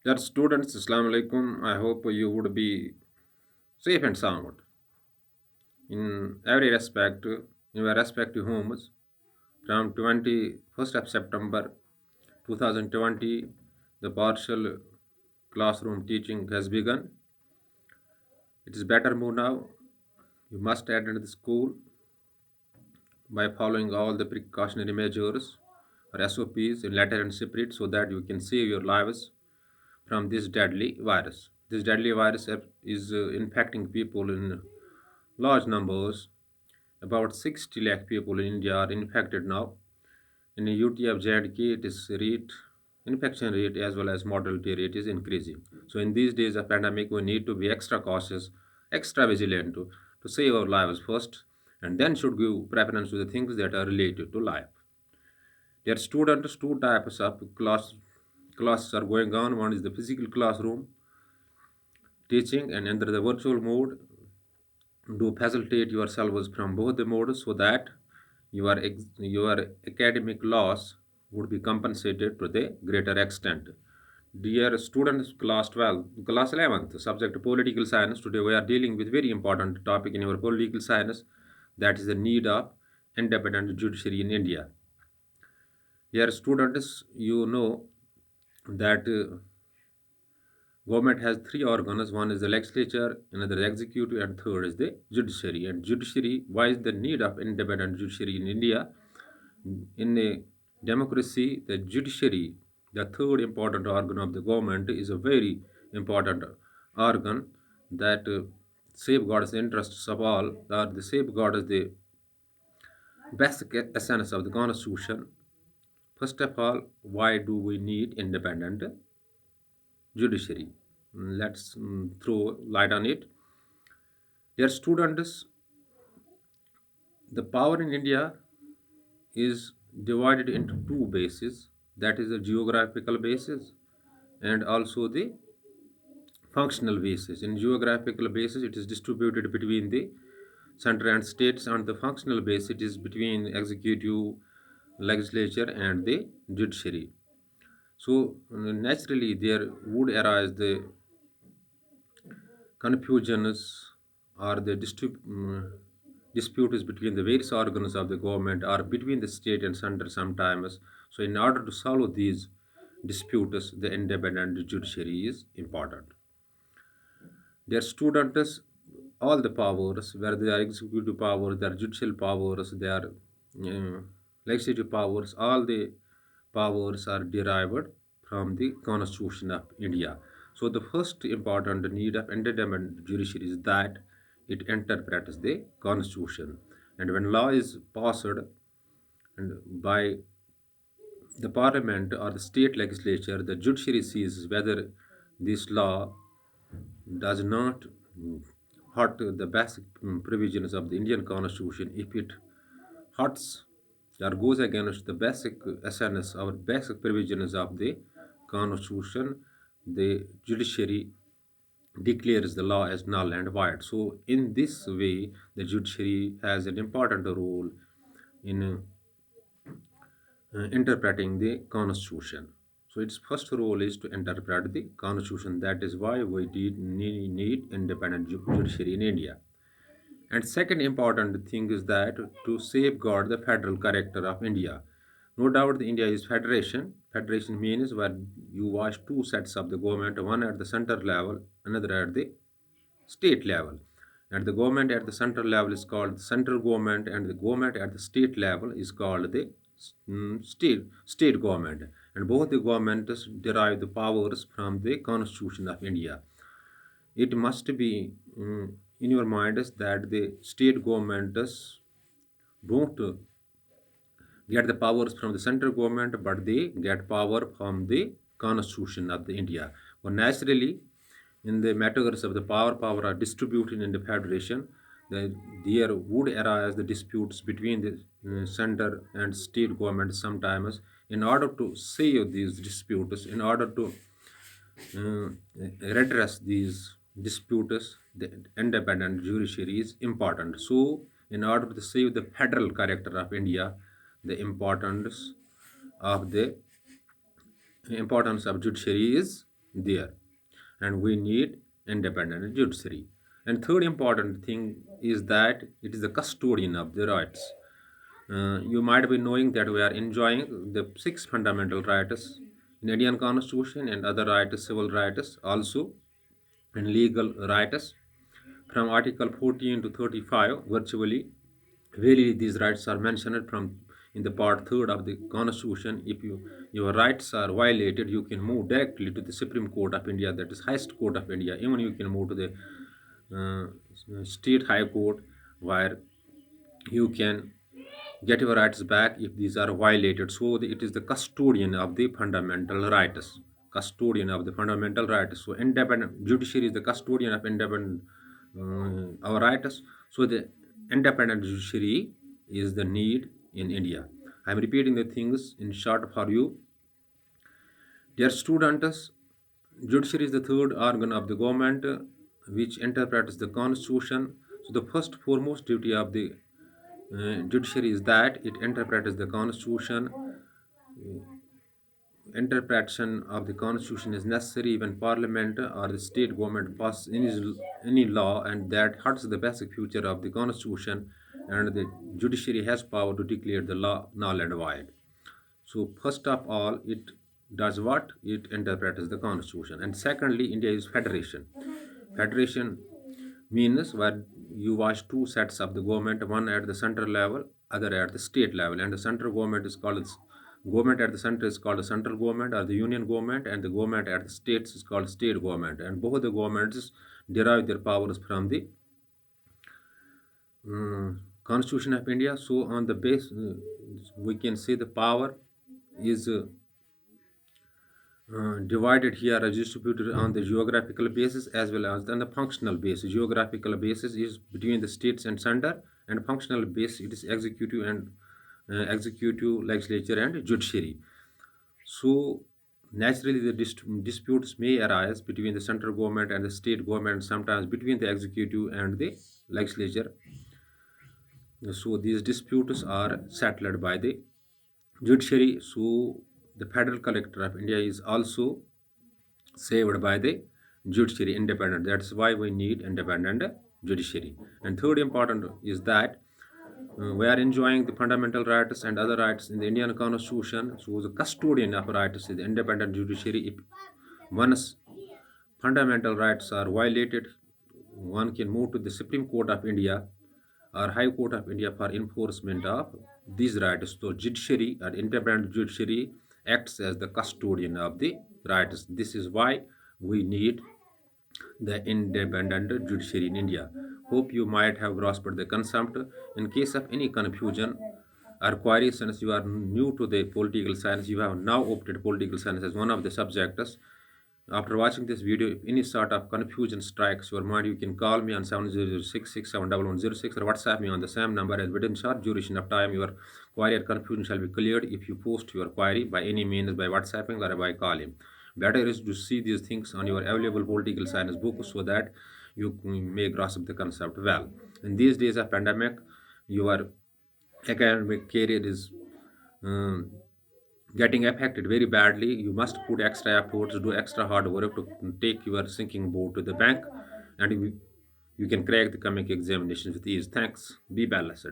Dear students, Assalamu alaikum. I hope you would be safe and sound in every respect, in your respective homes. From 21st of September 2020, the partial classroom teaching has begun. It is better move now. You must attend the school by following all the precautionary measures or SOPs in letter and spirit so that you can save your lives from this deadly virus. This deadly virus is infecting people in large numbers. About 60 lakh people in India are infected now. In the UT of J&K, it is rate, infection rate as well as mortality rate is increasing. So in these days of pandemic, we need to be extra cautious, extra vigilant to save our lives first, and then should give preference to the things that are related to life. There are students, two types of classes are going on. One is the physical classroom teaching, and under the virtual mode, do facilitate yourselves from both the modes so that your academic loss would be compensated to the greater extent. Dear students, class 12, class 11th, subject political science. Today we are dealing with very important topic in our political science, that is the need of independent judiciary in India. Dear students, you know that government has three organs. One is the legislature, another the executive, and third is the judiciary. And judiciary, why is the need of independent judiciary in India? In a democracy, the judiciary, the third important organ of the government, is a very important organ that safeguards the interests of all, or the safeguards the basic essence of the constitution. First of all, why do we need independent judiciary? Let's throw light on it. Dear students, the power in India is divided into two bases, that is the geographical basis and also the functional basis. In geographical basis, it is distributed between the center and states, and the functional basis it is between executive, legislature, and the judiciary. So naturally, there would arise the confusions or the disputes between the various organs of the government or between the state and center sometimes. So, in order to solve these disputes, the independent judiciary is important. Their students, all the powers, whether they are executive powers, their judicial powers, their legislative powers, all the powers are derived from the Constitution of India. So the first important need of independent judiciary is that it interprets the Constitution. And when law is passed and by the parliament or the state legislature, the judiciary sees whether this law does not hurt the basic provisions of the Indian Constitution. If it hurts or goes against the basic essence or basic provisions of the Constitution, the judiciary declares the law as null and void. So, in this way, the judiciary has an important role in interpreting the Constitution. So, its first role is to interpret the Constitution. That is why we need independent judiciary in India. And second important thing is that to safeguard the federal character of India. No doubt the India is federation. Federation means where you watch two sets of the government, one at the center level, another at the state level. And the government at the central level is called the central government, and the government at the state level is called the state government. And both the governments derive the powers from the Constitution of India. It must be in your mind is that the state governments don't get the powers from the central government, but they get power from the Constitution of the India. Well, naturally, in the matters of the power are distributed in the federation. There would arise the disputes between the center and state government sometimes. In order to save these disputes, in order to uh, redress these disputes, the independent judiciary is important. So, in order to save the federal character of India, the of the importance of judiciary is there, and we need independent judiciary. And third important thing is that it is the custodian of the rights. You might be knowing that we are enjoying the six fundamental rights in Indian Constitution and other rights, civil rights also, and legal rights from Article 14 to 35 virtually. Really, these rights are mentioned from in the part third of the Constitution. If your rights are violated, you can move directly to the Supreme Court of India, that is highest court of India. Even you can move to the state high court, where you can get your rights back if these are violated. So it is the custodian of the fundamental rights. Custodian of the fundamental rights. So independent judiciary is the custodian of independent our rights. So the independent judiciary is the need in India. I am repeating the things in short for you. Dear students, judiciary is the third organ of the government which interprets the constitution. So the first foremost duty of the judiciary is that it interprets the constitution. Interpretation of the constitution is necessary when parliament or the state government passes any law and that hurts the basic future of the constitution, and the judiciary has power to declare the law null and void. So first of all, it does what? It interprets the constitution. And secondly, India is federation. Federation means where you watch two sets of the government, one at the central level, other at the state level. And the central government is called government at the center is called the central government or the union government, and the government at the states is called state government. And both the governments derive their powers from the Constitution of India. So on the base, we can say the power is divided here as distributed on the geographical basis as well as on the functional basis. Geographical basis is between the states and center, and functional base it is executive and executive, legislature, and judiciary. So naturally, the disputes may arise between the central government and the state government, sometimes between the executive and the legislature. So these disputes are settled by the judiciary. So the federal collector of India is also saved by the judiciary independent. That's why we need independent judiciary. And third important is that we are enjoying the fundamental rights and other rights in the Indian Constitution. So the custodian of rights is the independent judiciary. If one's fundamental rights are violated, one can move to the Supreme Court of India or High Court of India for enforcement of these rights. So judiciary or independent judiciary acts as the custodian of the rights. This is why we need the independent judiciary in India. Hope you might have grasped the concept. In case of any confusion or query, since you are new to the political science, you have now opted political science as one of the subjects. After watching this video, if any sort of confusion strikes your mind, you can call me on 7006671106 or WhatsApp me on the same number. As within short duration of time, your query or confusion shall be cleared if you post your query by any means, by WhatsApping or by calling. Better is to see these things on your available political science book so that you may grasp the concept well. In these days of pandemic, your academic career is um, getting affected very badly. You must put extra efforts, do extra hard work to take your sinking boat to the bank, and you can crack the coming examinations with ease. Thanks. Be balanced.